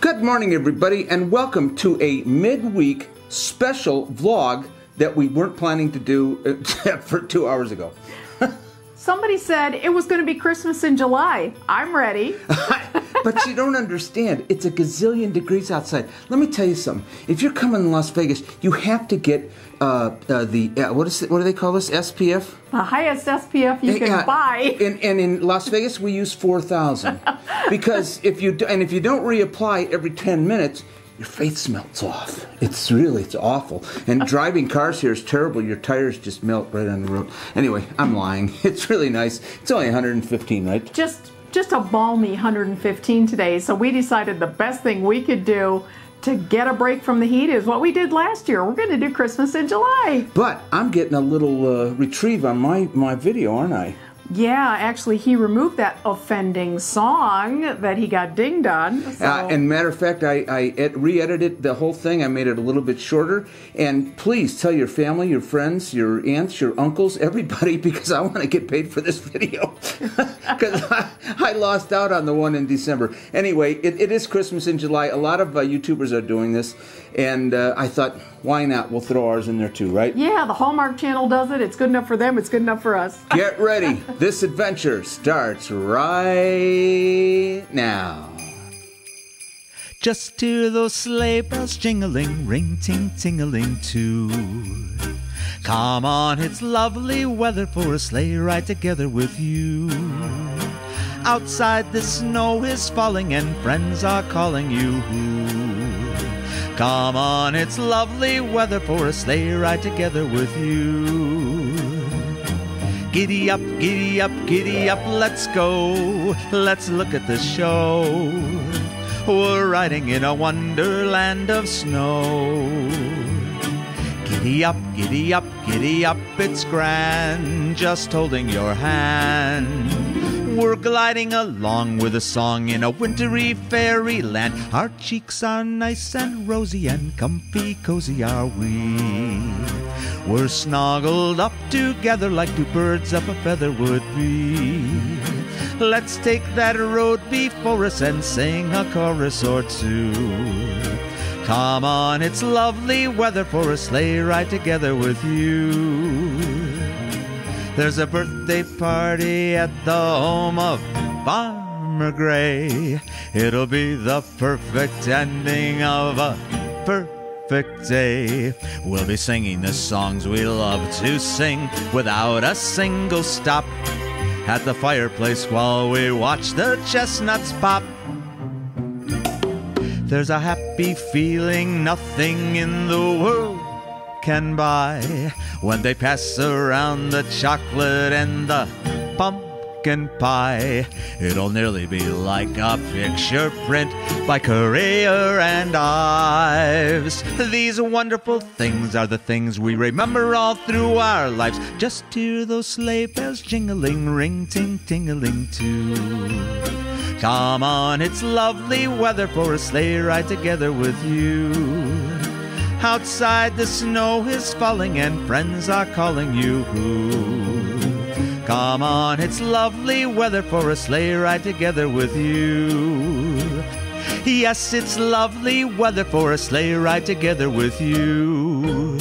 Good morning, everybody, and welcome to a midweek special vlog that we weren't planning to do except for 2 hours ago. Somebody said it was going to be Christmas in July. I'm ready. But you don't understand. It's a gazillion degrees outside. Let me tell you something. If you're coming to Las Vegas, you have to get what do they call this? SPF? The highest SPF you can buy. And in Las Vegas, we use 4,000 because if you don't reapply every 10 minutes, your face melts off. It's awful. And driving cars here is terrible. Your tires just melt right on the road. Anyway, I'm lying. It's really nice. It's only 115, right? Just a balmy 115 today. So we decided the best thing we could do to get a break from the heat is what we did last year. We're going to do Christmas in July. But I'm getting a little retrieve on my video, aren't I? Yeah, actually, he removed that offending song that he got dinged on. So. And matter of fact, I re-edited the whole thing. I made it a little bit shorter. And please tell your family, your friends, your aunts, your uncles, everybody, because I want to get paid for this video. Because I lost out on the one in December. Anyway, it is Christmas in July. A lot of YouTubers are doing this. And I thought, why not? We'll throw ours in there too, right? Yeah, the Hallmark Channel does it. It's good enough for them. It's good enough for us. Get ready. This adventure starts right now. Just hear those sleigh bells jingling, ring ting tingling too. Come on, it's lovely weather for a sleigh ride together with you. Outside the snow is falling and friends are calling you. Come on, it's lovely weather for a sleigh ride together with you. Giddy up, giddy up, giddy up, let's go. Let's look at the show. We're riding in a wonderland of snow. Giddy up, giddy up, giddy up, it's grand, just holding your hand. We're gliding along with a song in a wintry fairyland. Our cheeks are nice and rosy and comfy cozy are we. We're snuggled up together like two birds of a feather would be. Let's take that road before us and sing a chorus or two. Come on, it's lovely weather for a sleigh ride together with you. There's a birthday party at the home of Farmer Gray. It'll be the perfect ending of a perfect day. We'll be singing the songs we love to sing without a single stop at the fireplace while we watch the chestnuts pop. There's a happy feeling nothing in the world can buy when they pass around the chocolate and the pumpkin pie. It'll nearly be like a picture print by Currier and Ives. These wonderful things are the things we remember all through our lives. Just hear those sleigh bells jingling, ring ting tingling too. Come on, it's lovely weather for a sleigh ride together with you. Outside the snow is falling and friends are calling you. Come on, it's lovely weather for a sleigh ride together with you. Yes, it's lovely weather for a sleigh ride together with you.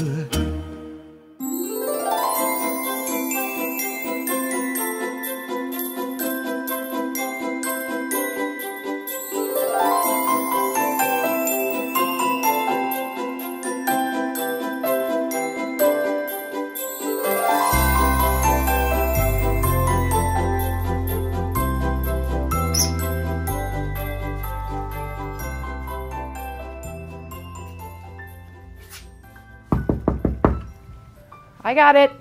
I got it.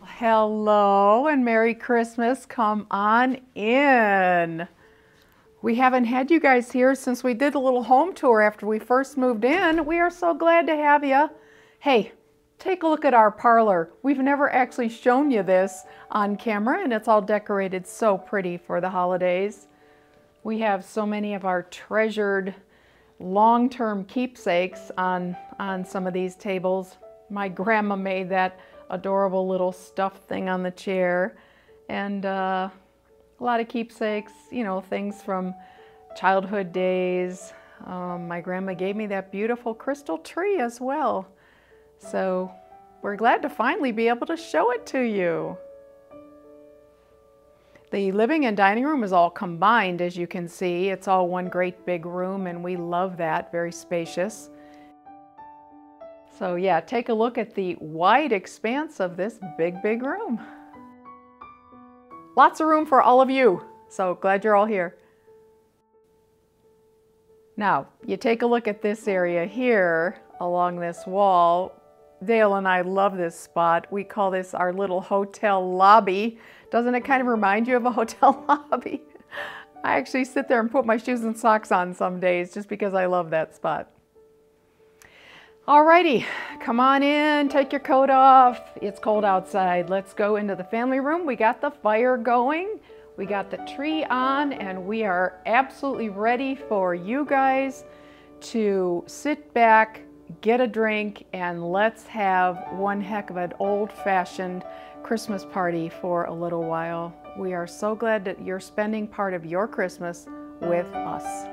Hello and Merry Christmas. Come on in. We haven't had you guys here since we did a little home tour after we first moved in. We are so glad to have you. Hey, take a look at our parlor. We've never actually shown you this on camera, and it's all decorated so pretty for the holidays. We have so many of our treasured long-term keepsakes on some of these tables. My grandma made that adorable little stuffed thing on the chair, and a lot of keepsakes, you know, things from childhood days. My grandma gave me that beautiful crystal tree as well. So we're glad to finally be able to show it to you. The living and dining room is all combined, as you can see. It's all one great big room, and we love that, very spacious. So yeah, take a look at the wide expanse of this big, big room. Lots of room for all of you, so glad you're all here. Now, you take a look at this area here along this wall. Dale and I love this spot. We call this our little hotel lobby. Doesn't it kind of remind you of a hotel lobby? I actually sit there and put my shoes and socks on some days just because I love that spot. Alrighty, come on in, take your coat off. It's cold outside. Let's go into the family room. We got the fire going. We got the tree on, and we are absolutely ready for you guys to sit back, get a drink, and let's have one heck of an old-fashioned Christmas party for a little while. We are so glad that you're spending part of your Christmas with us.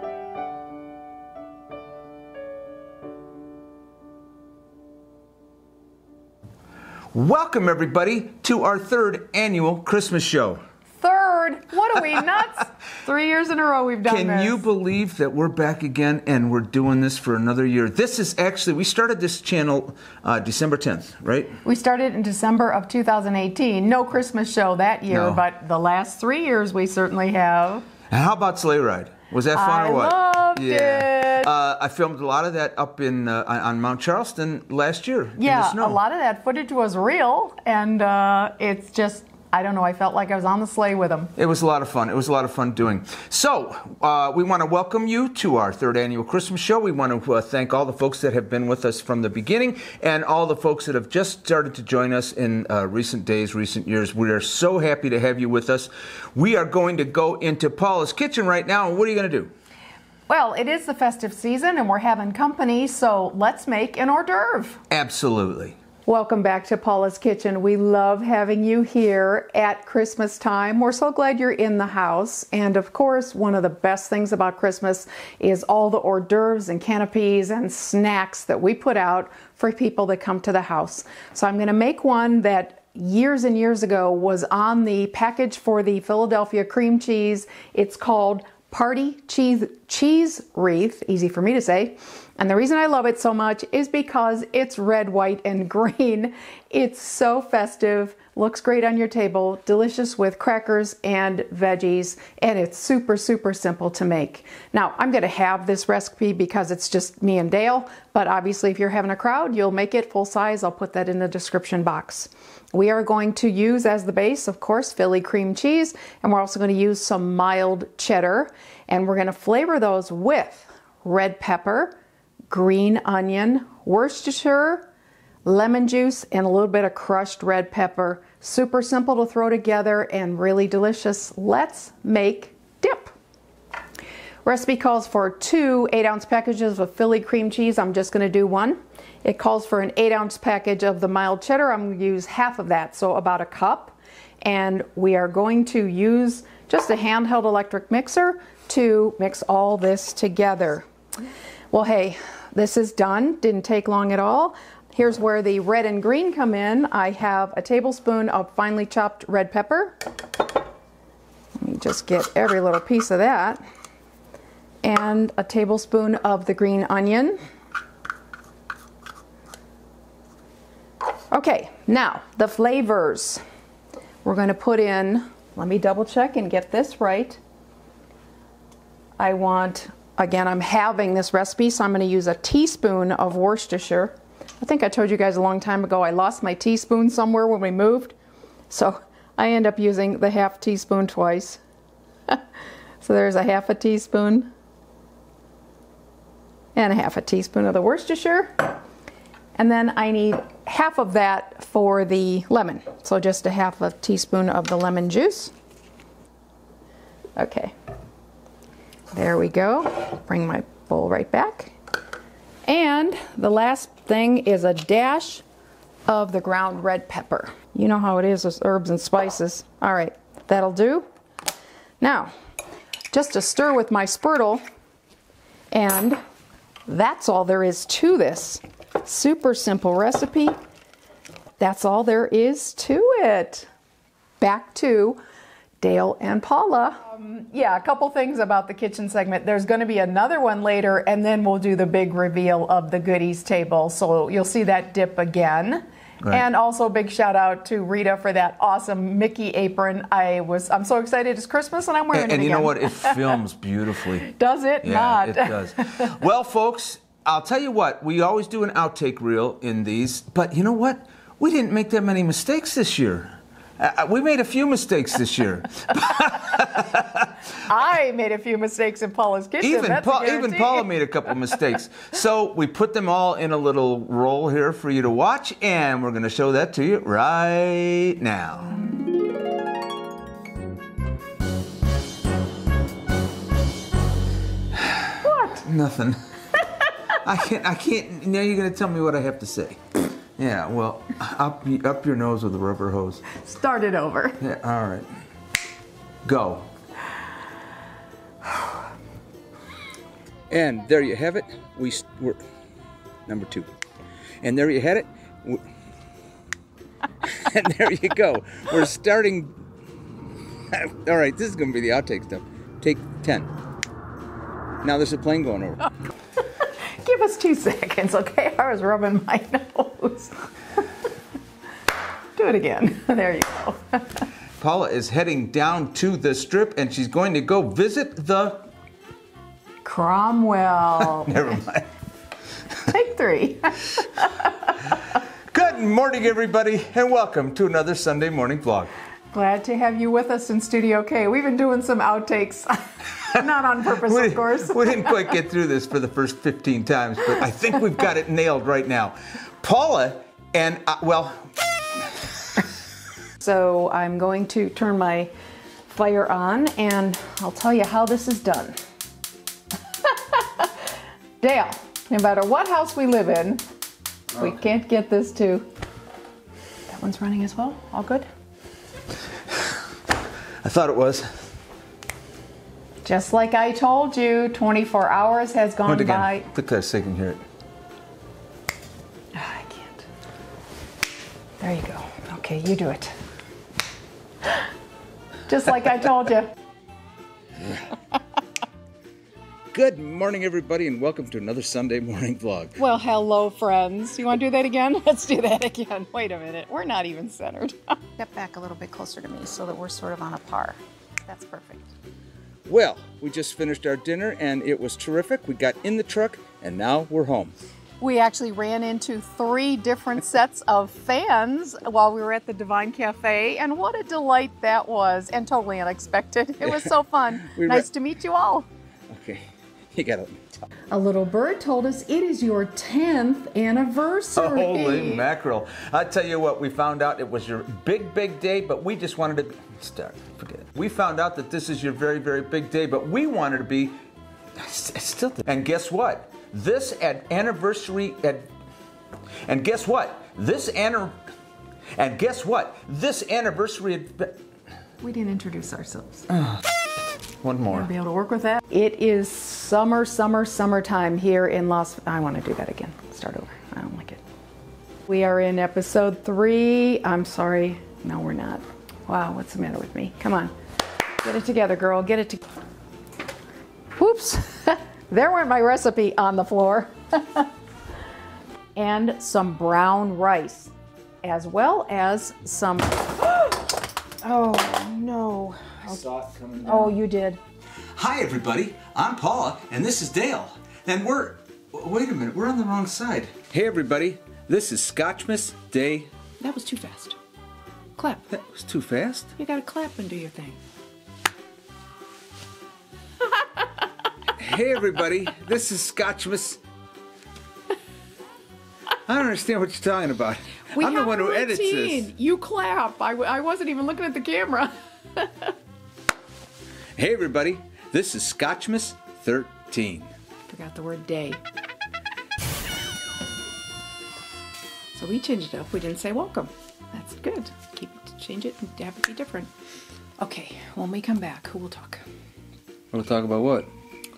Welcome everybody to our 3rd annual Christmas show. 3rd? What are we, nuts? 3 years in a row we've done this. Can you believe that we're back again and we're doing this for another year? This is actually, we started this channel December 10th, right? We started in December of 2018. No Christmas show that year, but the last 3 years we certainly have. And how about Sleigh Ride? Was that fun or what? I loved it. I filmed a lot of that up in on Mount Charleston last year. Yeah, in the snow. A lot of that footage was real, and it's just, I don't know, I felt like I was on the sleigh with them. It was a lot of fun. It was a lot of fun doing. So, we want to welcome you to our 3rd annual Christmas show. We want to thank all the folks that have been with us from the beginning and all the folks that have just started to join us in recent days, recent years. We are so happy to have you with us. We are going to go into Paula's kitchen right now. And what are you going to do? Well, it is the festive season and we're having company, so let's make an hors d'oeuvre. Absolutely. Welcome back to Paula's Kitchen. We love having you here at Christmas time. We're so glad you're in the house. And of course, one of the best things about Christmas is all the hors d'oeuvres and canapes and snacks that we put out for people that come to the house. So I'm going to make one that years and years ago was on the package for the Philadelphia cream cheese. It's called Party Cheese Wreath, easy for me to say. And the reason I love it so much is because it's red, white, and green. It's so festive, looks great on your table, delicious with crackers and veggies, and it's super, super simple to make. Now, I'm gonna have this recipe because it's just me and Dale, but obviously if you're having a crowd, you'll make it full size. I'll put that in the description box. We are going to use as the base, of course, Philly cream cheese, and we're also going to use some mild cheddar, and we're going to flavor those with red pepper, green onion, Worcestershire, lemon juice, and a little bit of crushed red pepper. Super simple to throw together and really delicious. Let's make dip. Recipe calls for 2 8-ounce packages of Philly cream cheese. I'm just going to do one. It calls for an 8-ounce package of the mild cheddar. I'm going to use half of that, so about a cup. And we are going to use just a handheld electric mixer to mix all this together. Well, hey, this is done. Didn't take long at all. Here's where the red and green come in. I have a tablespoon of finely chopped red pepper. Let me just get every little piece of that. And a tablespoon of the green onion. Okay, now the flavors. We're going to put in, let me double check and get this right. I want, again, I'm halving this recipe, so I'm going to use a teaspoon of Worcestershire. I think I told you guys a long time ago I lost my teaspoon somewhere when we moved, so I end up using the half teaspoon twice. So there's a half a teaspoon and a half a teaspoon of the Worcestershire. And then I need half of that for the lemon. So just a half a teaspoon of the lemon juice. Okay. There we go. Bring my bowl right back. And the last thing is a dash of the ground red pepper. You know how it is with herbs and spices. All right, that'll do. Now, just to stir with my spurtle, and that's all there is to this. Super simple recipe. That's all there is to it. Back to Dale and Paula. Yeah, a couple things about the kitchen segment. There's going to be another one later, and then we'll do the big reveal of the goodies table. So you'll see that dip again. Right. And also big shout out to Rita for that awesome Mickey apron. I'm so excited. It's Christmas and I'm wearing it again. And you know what? It films beautifully. Does it? Yeah, not? It does. Well, folks, I'll tell you what. We always do an outtake reel in these, but you know what? We didn't make that many mistakes this year. We made a few mistakes this year. I made a few mistakes in Paula's kitchen. Even Paula made a couple mistakes. So we put them all in a little roll here for you to watch, and we're going to show that to you right now. What? Nothing. I can't. Now you're going to tell me what I have to say. Yeah, well, up your nose with a rubber hose. Start it over. Yeah, all right. Go. And there you have it. We're number 2. And there you had it. And there you go. We're starting. All right, this is going to be the outtake stuff. Take 10. Now there's a plane going over. Give us 2 seconds, okay? I was rubbing my nose. Do it again. There you go. Paula is heading down to the strip, and she's going to go visit the... Cromwell. Never mind. Take 3. Good morning, everybody, and welcome to another Sunday morning vlog. Glad to have you with us in Studio K. We've been doing some outtakes. Not on purpose, of course. We didn't quite get through this for the first 15 times, but I think we've got it nailed right now. Paula and, well... So I'm going to turn my fire on, and I'll tell you how this is done. Dale, no matter what house we live in, we can't get this to... That one's running as well? All good? I thought it was. Just like I told you, 24 hours has gone by. Look at so you can hear it. Oh, I can't. There you go. Okay, you do it. Just like I told you. Good morning, everybody, and welcome to another Sunday morning vlog. Well, hello, friends. You want to do that again? Let's do that again. Wait a minute. We're not even centered. Step back a little bit closer to me so that we're sort of on a par. That's perfect. Well, we just finished our dinner, and it was terrific. We got in the truck, and now we're home. We actually ran into 3 different sets of fans while we were at the Divine Cafe, and what a delight that was, and totally unexpected. It was so fun. Nice to meet you all. Okay, you got to talk. A little bird told us it is your 10th anniversary. Holy mackerel. I tell you what, we found out it was your big, big day, but we just wanted to start. Forget it. We found out that this is your very, very big day, but we wanted to be still. And guess what? This anniversary and guess what? This anniversary. We didn't introduce ourselves. One more. You'll be able to work with that. It is summertime here in I want to do that again. Start over. I don't like it. We are in episode 3. I'm sorry. No, we're not. Wow, what's the matter with me? Come on. Get it together, girl. Get it together. Whoops. There went my recipe on the floor. And some brown rice, as well as some... Oh, no. I saw it coming down. Oh, you did. Hi, everybody. I'm Paula, and this is Dale. And wait a minute, we're on the wrong side. Hey, everybody. This is Scotchmas Day. That was too fast. Clap. That was too fast. You gotta clap and do your thing. Hey, everybody. This is Scotchmas. I don't understand what you're talking about. I'm the one who edits this. You clap. I wasn't even looking at the camera. Hey, everybody. This is Scotchmas 13. Forgot the word day. So we changed it up. We didn't say welcome. That's good. Change it and have it be different. Okay, when we come back, who will talk? We'll talk about what?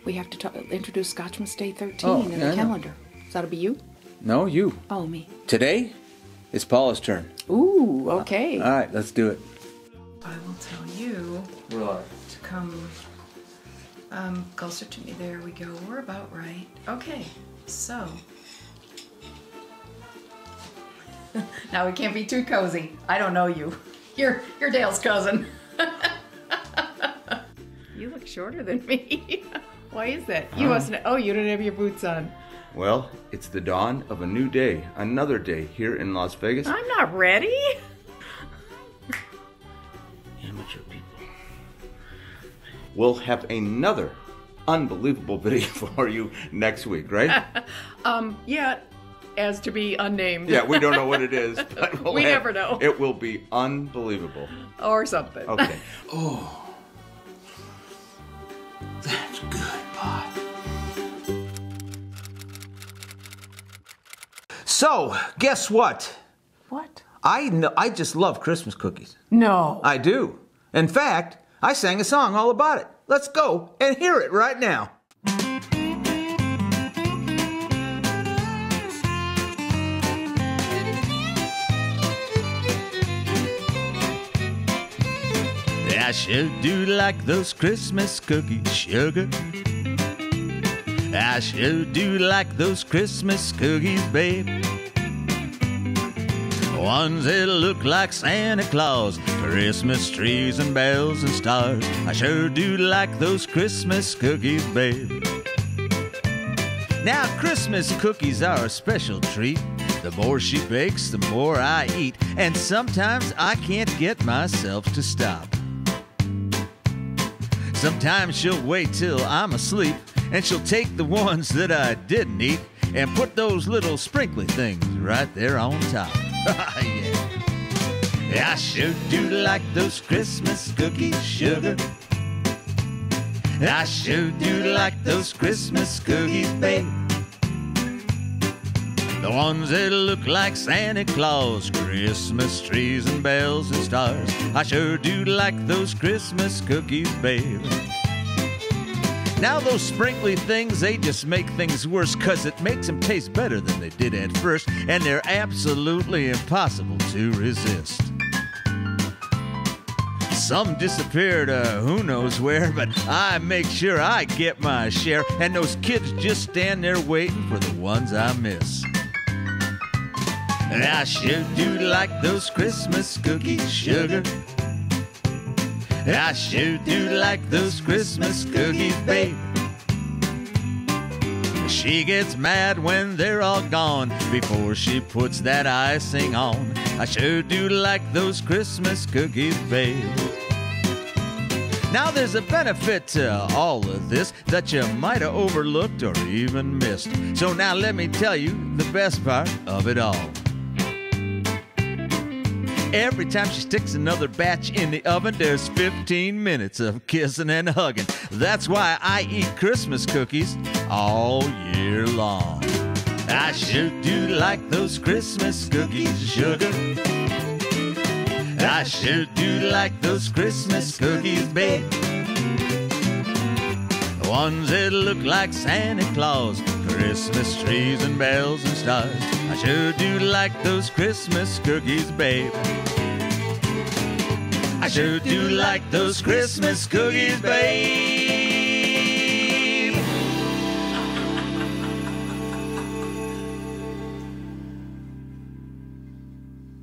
We have to introduce Scotchmas Day 13 in the calendar. So that'll be you? No, you. Oh, me. Today, it's Paula's turn. Ooh, okay. All right, let's do it. I will tell you to come closer to me. There we go. We're about right. Okay, so. Now we can't be too cozy. I don't know you. You're Dale's cousin. You look shorter than me. Why is that? You mustn't. Oh, you don't have your boots on. Well, it's the dawn of a new day, another day here in Las Vegas. I'm not ready. Amateur people. We'll have another unbelievable video for you next week, right? Yeah, as to be unnamed. Yeah, we don't know what it is, but we never know. It will be unbelievable. Or something. Okay. Oh, that's good, Bob. So, guess what? What? I just love Christmas cookies. No. I do. In fact, I sang a song all about it. Let's go and hear it right now. I sure do like those Christmas cookies, sugar. I sure do like those Christmas cookies, babe. Ones that look like Santa Claus, Christmas trees and bells and stars. I sure do like those Christmas cookies, babe. Now, Christmas cookies are a special treat. The more she bakes, the more I eat. And sometimes I can't get myself to stop. Sometimes she'll wait till I'm asleep, and she'll take the ones that I didn't eat and put those little sprinkly things right there on top. Yeah. I sure do like those Christmas cookies, sugar. I sure do like those Christmas cookies, babe. The ones that look like Santa Claus, Christmas trees and bells and stars. I sure do like those Christmas cookies, babe. Now those sprinkly things, they just make things worse, 'cause it makes them taste better than they did at first, and they're absolutely impossible to resist. Some disappear to who knows where, but I make sure I get my share, and those kids just stand there waiting for the ones I miss. And I sure do like those Christmas cookies, sugar. I sure do like those Christmas cookies, babe. She gets mad when they're all gone before she puts that icing on. I sure do like those Christmas cookies, babe. Now there's a benefit to all of this that you might have overlooked or even missed. So now let me tell you the best part of it all. Every time she sticks another batch in the oven, there's 15 minutes of kissing and hugging. That's why I eat Christmas cookies all year long. I sure do like those Christmas cookies, sugar. I sure do like those Christmas cookies, babe. The ones that look like Santa Claus, Christmas trees and bells and stars. I sure do like those Christmas cookies, babe. I sure do like those Christmas cookies, babe.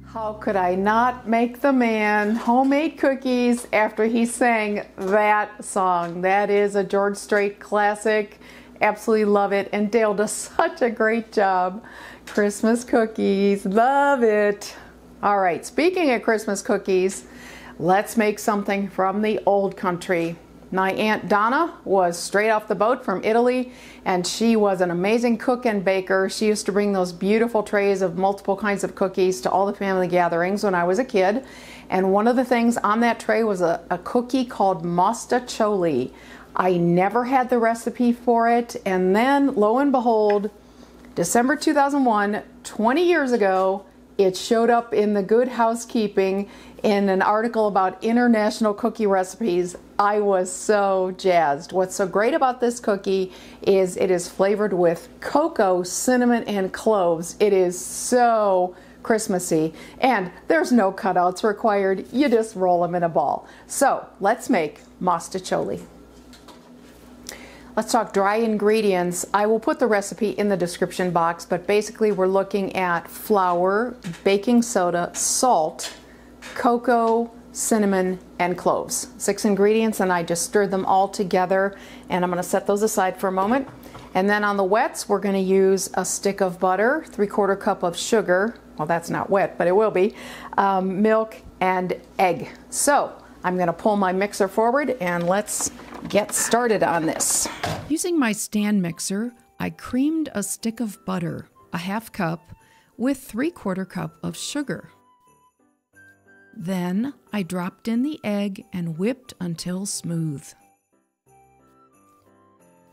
How could I not make the man homemade cookies after he sang that song? That is a George Strait classic. Absolutely love it. And Dale does such a great job. Christmas cookies, love it. All right, speaking of Christmas cookies, let's make something from the old country. My Aunt Donna was straight off the boat from Italy, and she was an amazing cook and baker. She used to bring those beautiful trays of multiple kinds of cookies to all the family gatherings when I was a kid. And one of the things on that tray was a cookie called mostaccioli. I never had the recipe for it, and then lo and behold, December 2001, 20 years ago, it showed up in the Good Housekeeping in an article about international cookie recipes. I was so jazzed. What's so great about this cookie is it is flavored with cocoa, cinnamon, and cloves. It is so Christmassy, and there's no cutouts required. You just roll them in a ball. So let's make mostaccioli. Let's talk dry ingredients. I will put the recipe in the description box, but basically we're looking at flour, baking soda, salt, cocoa, cinnamon, and cloves. 6 ingredients, and I just stirred them all together, and I'm going to set those aside for a moment. And then on the wets, we're going to use a stick of butter, 3/4 cup of sugar, well that's not wet, but it will be, milk, and egg. So I'm going to pull my mixer forward and let's get started on this. Using my stand mixer, I creamed a stick of butter, a 1/2 cup, with 3/4 cup of sugar. Then I dropped in the egg and whipped until smooth.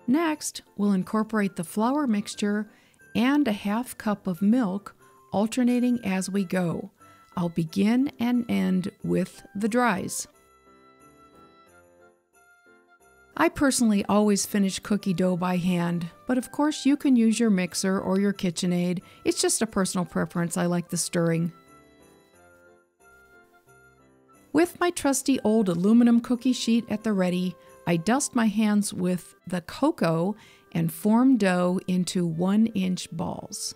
Next, we'll incorporate the flour mixture and a 1/2 cup of milk, alternating as we go. I'll begin and end with the dries. I personally always finish cookie dough by hand, but of course you can use your mixer or your KitchenAid. It's just a personal preference. I like the stirring. With my trusty old aluminum cookie sheet at the ready, I dust my hands with the cocoa and form dough into 1-inch balls.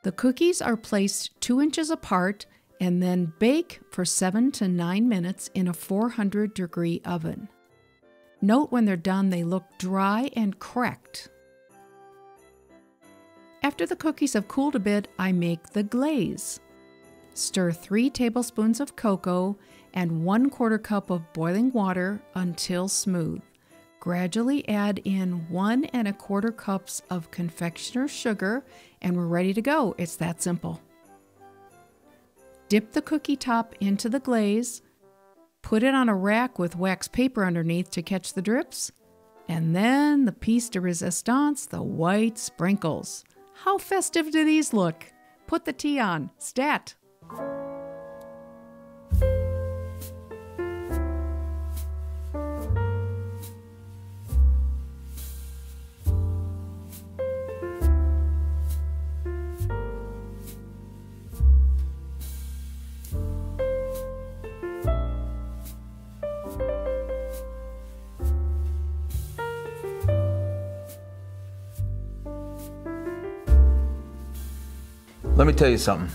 The cookies are placed 2 inches apart and then bake for 7 to 9 minutes in a 400-degree oven. Note when they're done, they look dry and cracked. After the cookies have cooled a bit, I make the glaze. Stir 3 tablespoons of cocoa and 1/4 cup of boiling water until smooth. Gradually add in 1 1/4 cups of confectioner's sugar, and we're ready to go. It's that simple. Dip the cookie top into the glaze, put it on a rack with wax paper underneath to catch the drips, and then the piece de resistance, the white sprinkles. How festive do these look? Put the tea on. Stat! Let me tell you something.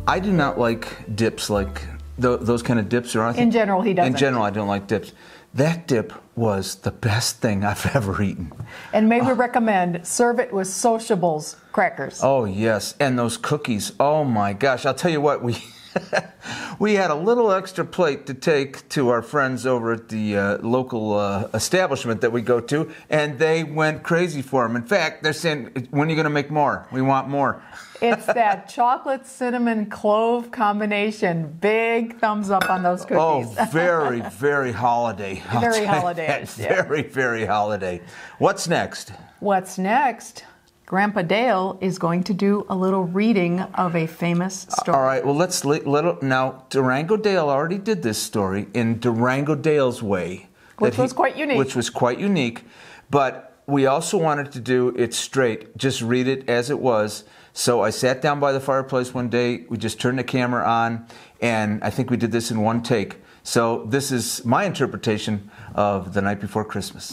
I do not like dips, like those kind of dips. Or in general, he doesn't. In general, I don't like dips. That dip was the best thing I've ever eaten. And may we recommend, serve it with Sociables crackers. Oh, yes. And those cookies. Oh, my gosh. I'll tell you what, we had a little extra plate to take to our friends over at the local establishment that we go to, and they went crazy for them. In fact, they're saying, when are you going to make more? We want more. It's that chocolate cinnamon clove combination. Big thumbs up on those cookies. Oh, very, very holiday. Very holiday. Yeah. Very, very holiday. What's next? What's next? Grandpa Dale is going to do a little reading of a famous story. All right, well, now, Durango Dale already did this story in Durango Dale's way. Which was quite unique. Which was quite unique, but we also wanted to do it straight, just read it as it was. So I sat down by the fireplace one day, we just turned the camera on, and I think we did this in one take. So this is my interpretation of The Night Before Christmas.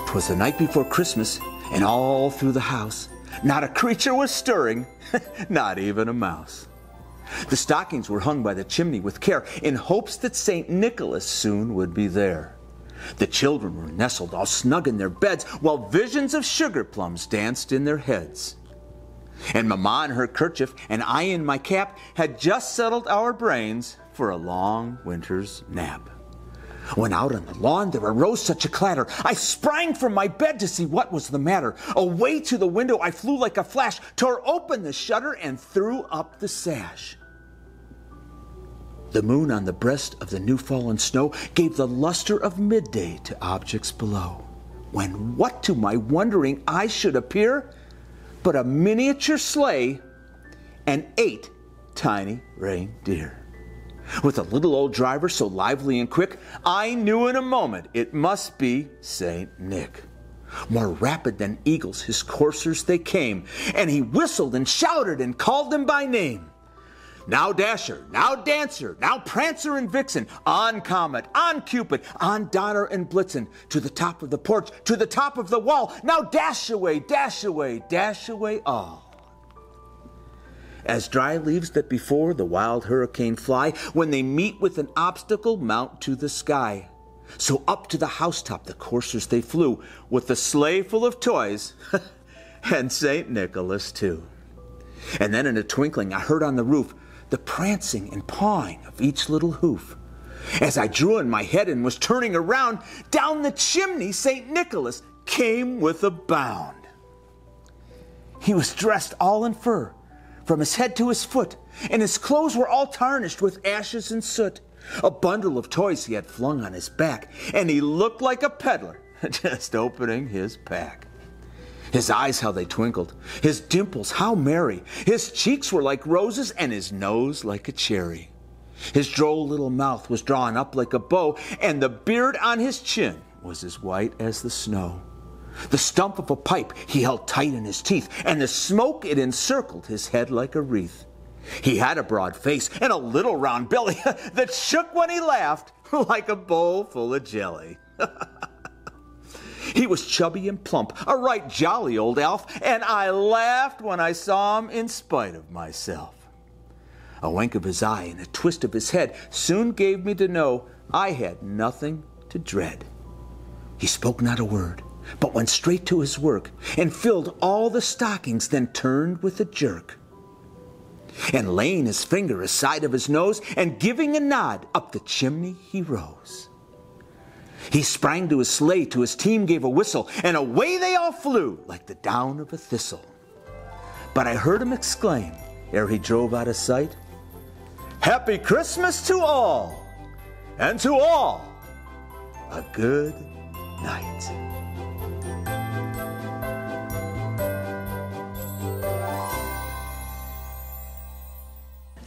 'Twas the night before Christmas, and all through the house, not a creature was stirring, not even a mouse. The stockings were hung by the chimney with care, in hopes that St. Nicholas soon would be there. The children were nestled all snug in their beds, while visions of sugar plums danced in their heads. And Mama in her kerchief, and I in my cap, had just settled our brains for a long winter's nap. When out on the lawn there arose such a clatter, I sprang from my bed to see what was the matter. Away to the window I flew like a flash, tore open the shutter and threw up the sash. The moon on the breast of the new-fallen snow gave the luster of midday to objects below, when what to my wondering eyes should appear but a miniature sleigh and 8 tiny reindeer. With a little old driver so lively and quick, I knew in a moment it must be Saint Nick. More rapid than eagles his coursers they came, and he whistled and shouted and called them by name. Now Dasher, now Dancer, now Prancer and Vixen, on Comet, on Cupid, on Donner and Blitzen, to the top of the porch, to the top of the wall, now dash away, dash away, dash away all. As dry leaves that before the wild hurricane fly, when they meet with an obstacle, mount to the sky. So up to the housetop the coursers they flew, with the sleigh full of toys, and St. Nicholas too. And then in a twinkling I heard on the roof the prancing and pawing of each little hoof. As I drew in my head and was turning around, down the chimney St. Nicholas came with a bound. He was dressed all in fur, from his head to his foot, and his clothes were all tarnished with ashes and soot. A bundle of toys he had flung on his back, and he looked like a peddler just opening his pack. His eyes, how they twinkled, his dimples, how merry. His cheeks were like roses, and his nose like a cherry. His droll little mouth was drawn up like a bow, and the beard on his chin was as white as the snow. The stump of a pipe he held tight in his teeth, and the smoke it encircled his head like a wreath. He had a broad face and a little round belly that shook when he laughed like a bowl full of jelly. He was chubby and plump, a right jolly old elf, and I laughed when I saw him in spite of myself. A wink of his eye and a twist of his head soon gave me to know I had nothing to dread. He spoke not a word, but went straight to his work, and filled all the stockings, then turned with a jerk. And laying his finger aside of his nose, and giving a nod, up the chimney he rose. He sprang to his sleigh, to his team gave a whistle, and away they all flew like the down of a thistle. But I heard him exclaim, ere he drove out of sight, "Happy Christmas to all, and to all a good night."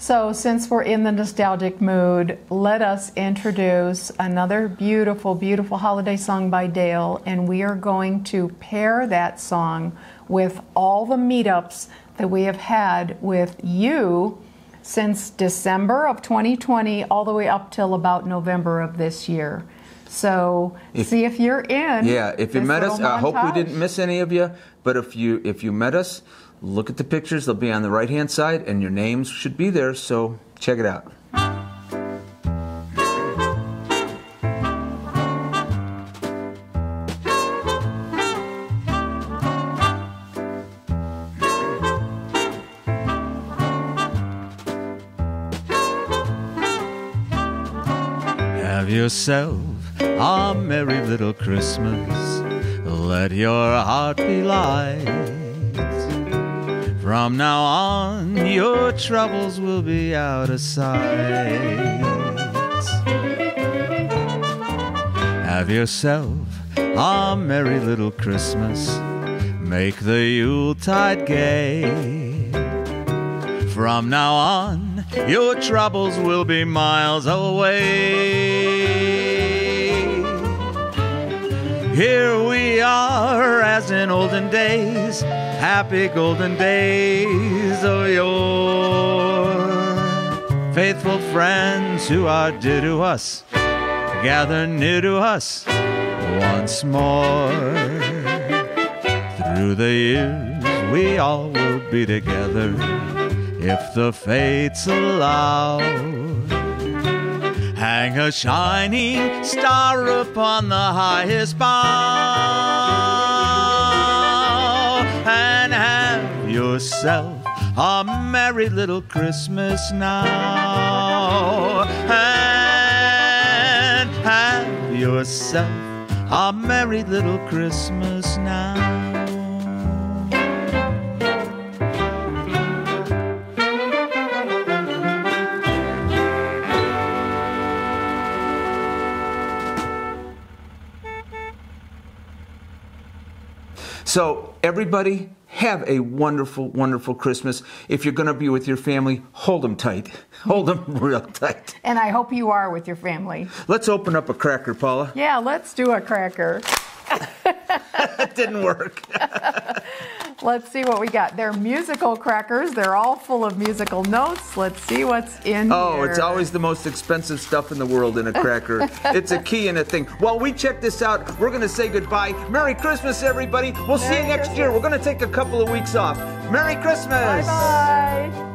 So since we're in the nostalgic mood, let us introduce another beautiful, beautiful holiday song by Dale, and we are going to pair that song with all the meetups that we have had with you since December of 2020 all the way up till about November of this year. So see if you're in. Yeah, if you met us, I hope we didn't miss any of you, but if you met us, look at the pictures. They'll be on the right-hand side, and your names should be there, so check it out. Have yourself a merry little Christmas. Let your heart be light. From now on, your troubles will be out of sight. Have yourself a merry little Christmas. Make the Yuletide gay. From now on, your troubles will be miles away. Here we are as in olden days, happy golden days of yore. Faithful friends who are dear to us, gather near to us once more. Through the years we all will be together, if the fates allow. Hang a shining star upon the highest bough, and have yourself a merry little Christmas now. And have yourself a merry little Christmas now. So everybody, have a wonderful, wonderful Christmas. If you're going to be with your family, hold them tight. Hold them real tight. And I hope you are with your family. Let's open up a cracker, Paula. Yeah, let's do a cracker. It didn't work. Let's see what we got. They're musical crackers. They're all full of musical notes. Let's see what's in here. Oh, it's always the most expensive stuff in the world in a cracker. It's a key in a thing. While we check this out, we're going to say goodbye. Merry Christmas, everybody. We'll see you next year. We're going to take a couple of weeks off. Merry Christmas. Bye-bye.